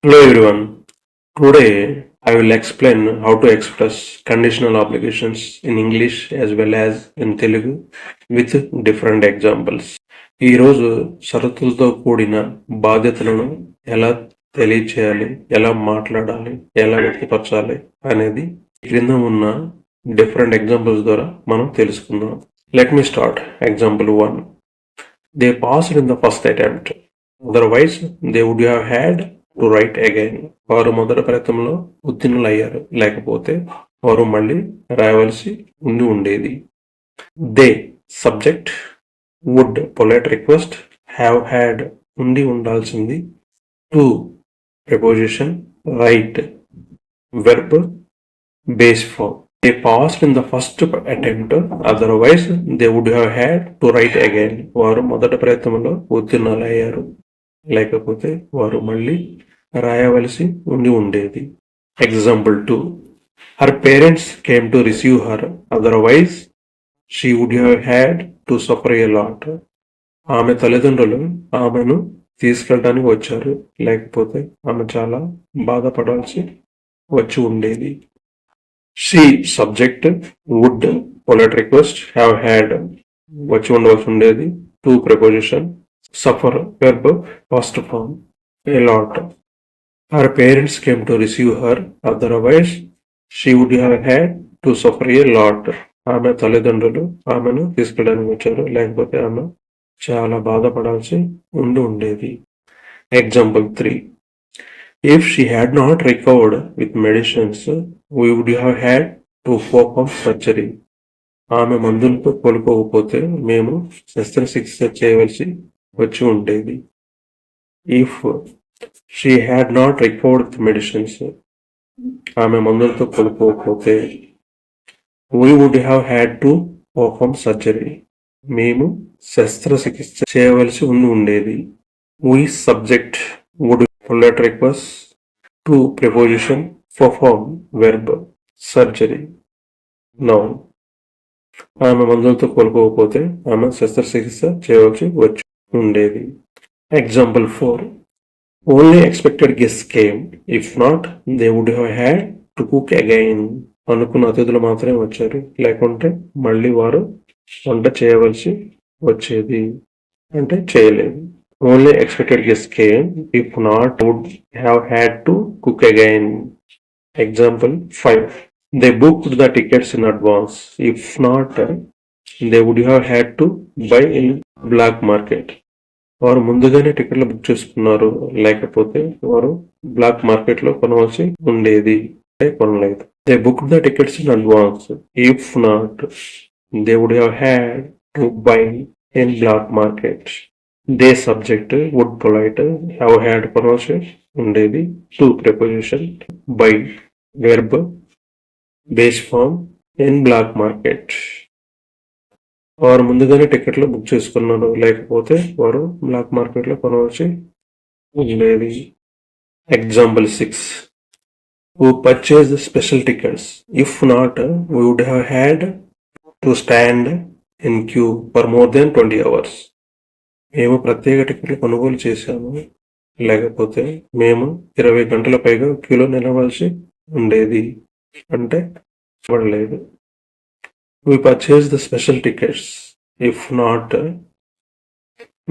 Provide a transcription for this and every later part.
Hello everyone. Today I will explain how to express conditional obligations in English as well as in Telugu with different examples. ఈరోజు షరతులతో కూడిన బాధ్యతలను ఎలా తెలియచేయాలి, ఎలా మాట్లాడాలి, ఎలా వ్యక్తపరచాలి అనేది క్రింద ఉన్న డిఫరెంట్ ఎగ్జాంపుల్స్ ద్వారా మనం తెలుసుకుందాం. Let me start. Example 1. They passed in the first attempt. Otherwise, they would have had to write again. వారు మొదటి ప్రయత్నంలో ఉత్తీర్ణులయ్యారు, లేకపోతే వారు మళ్ళీ రాయవలసి ఉండేది. They subject, would polite request, have had ఉండాల్సింది, to preposition, write verb, base form. They passed in the first attempt, otherwise they would have had to write again. వారు మొదటి ప్రయత్నంలో ఉత్తీర్ణులయ్యారు, లేకపోతే వారు మళ్ళీ రాయవలసి ఉండేది. Example 2. Her parents came to receive her, otherwise she would have had to suffer a lot. ఆమె తల్లిదండ్రులు ఆమెను తీసుకెళ్ళడానికి వచ్చారు, లేకపోతే ఆమె చాలా బాధపడాల్సి వచ్చి ఉండేది. She subject, would polite request, have had వచ్చి ఉండవలసి ఉండేది, to preposition, suffer verb first form, a lot. Her parents came to receive her, otherwise she would have had to suffer a lot. ఆమె తల్లిదండ్రులు ఆమెను తీసుకెళ్ళడానికి వచ్చారు, లేకపోతే ఆమె చాలా బాధపడాల్సి ఉండేది. Example 3. If she had not recovered with medicines, we would have had to perform surgery. ఆమె మందులతో కోలుకోకపోతే మేము శస్త్రచికిత్స చేయవలసి వచ్చి ఉండేది. If she had not recovered the medicines, ఆమె మందులతో కోలుకోకపోతే we would have had to perform surgery. మేము శస్త్రచికిత్స చేయవలసి ఉండేది. We subject, would polite request, to preposition, perform verb, surgery, noun. ఆమె మందులతో కోలుకోకపోతే ఆమె శస్త్రచికిత్స చేయవలసి వచ్చి ఉండేది. Example 4. Only expected guests came. If not, they would have had to cook again. అనుకున్న అతిథులు మాత్రమే వచ్చారు, లేకుంటే మళ్ళీ వారు వంట చేయవలసి వచ్చేది, అంటే చేయలేదు. Only expected guests came. If not, would have had to cook again. Example 5. They booked the tickets in advance. If not, they would have had to buy in black market. వారు ముందుగానే టికెట్లు బుక్ చేసుకున్నారు, లేకపోతే వారు black market లో కొనవలసి ఉండేది, కొనలేదు. They book the tickets in advance. If not, they would have had to buy in black market. They subject, would polite, have had కొనవలసి ఉండేది, to preposition, buy verb, base form, in black market. వారు ముందుగానే టికెట్లు book చేసుకున్నారు, లేకపోతే వారు black మార్కెట్లో కొనవలసి ఉండేది. Example 6. Who purchased special tickets? If not, we would have had to stand in queue for more than 20 hours. మేము ప్రత్యేక టికెట్లు కొనుగోలు చేశాము, లేకపోతే మేము 20 గంటల పైగా క్యూలో నిలవలసి ఉండేది, అంటే పడలేదు. We purchased the special tickets. If not,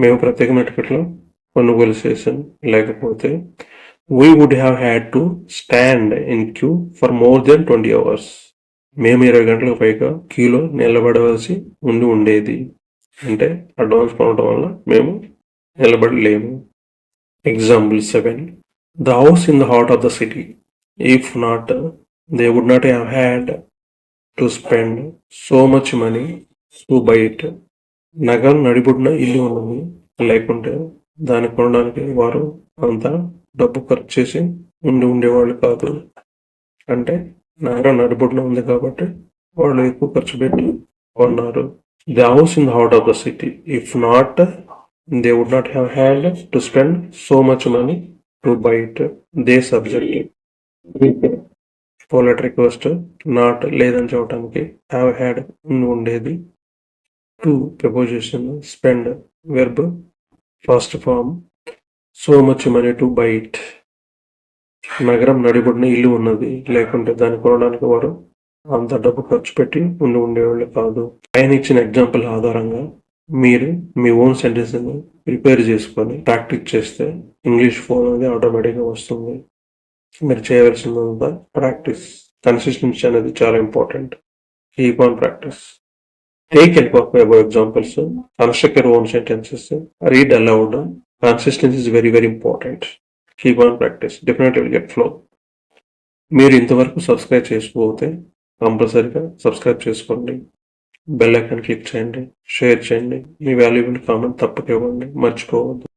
మేము ప్రత్యేకమైన టికెట్లు కొనుగోలు చేసాం, లేకపోతే we would have had to stand in queue for more than 20 hours. మేము 20 గంటలకు పైగా క్యూలో నిలబడవలసి ఉండేది, అంటే అడ్వాన్స్ కొనడం వల్ల మేము నిలబడలేము. Example 7. The house in the heart of the city. If not, they would not have had to spend so much money to buy it. నగరం నడిబొడ్డున ఇల్లు ఉన్నది, లేకుంటే దాన్ని కొనడానికి వారు అంత డబ్బు ఖర్చు చేసి ఉండేవాళ్ళు కాదు, అంటే నగరం నడిబొడ్డున ఉంది కాబట్టి వాళ్ళు ఎక్కువ ఖర్చు పెట్టి కొన్నారు. The house in the heart of the city. If not, they would not have had to spend so much money to buy it. They subject, polite request, not లేదని చెప్పడానికి, హ్యావ్ హ్యాడ్ ఉండేది, to preposition, spend verb first form, so much money to buy it. నగరం నడిబొడ్డున ఇల్లు ఉన్నది, లేకుంటే దాన్ని కొనడానికి వారు అంత డబ్బు ఖర్చు పెట్టి ఉండేవాళ్ళు కాదు. పైన ఇచ్చిన ఎగ్జాంపుల్ ఆధారంగా మీరు మీ ఓన్ సెంటెన్స్ ని ప్రిపేర్ చేసుకొని ప్రాక్టీస్ చేస్తే ఇంగ్లీష్ ఫ్లో అనేది ఆటోమేటిక్గా వస్తుంది. మీరు చేయవలసిందంతా ప్రాక్టీస్. కన్సిస్టెన్సీ అనేది చాలా important. Keep on practice. Take help of above examples. Construct your own sentences. Read aloud. Consistency is very important. Keep on practice. Definitely will get flow. మీరు ఇంతవరకు subscribe చేసుకోకపోతే కంపల్సరీగా సబ్స్క్రైబ్ చేసుకోండి. బెల్ ఐకాన్ క్లిక్ చేయండి, share చేయండి, మీ valuable comment తప్పక ఇవ్వండి, మర్చిపోవద్దు.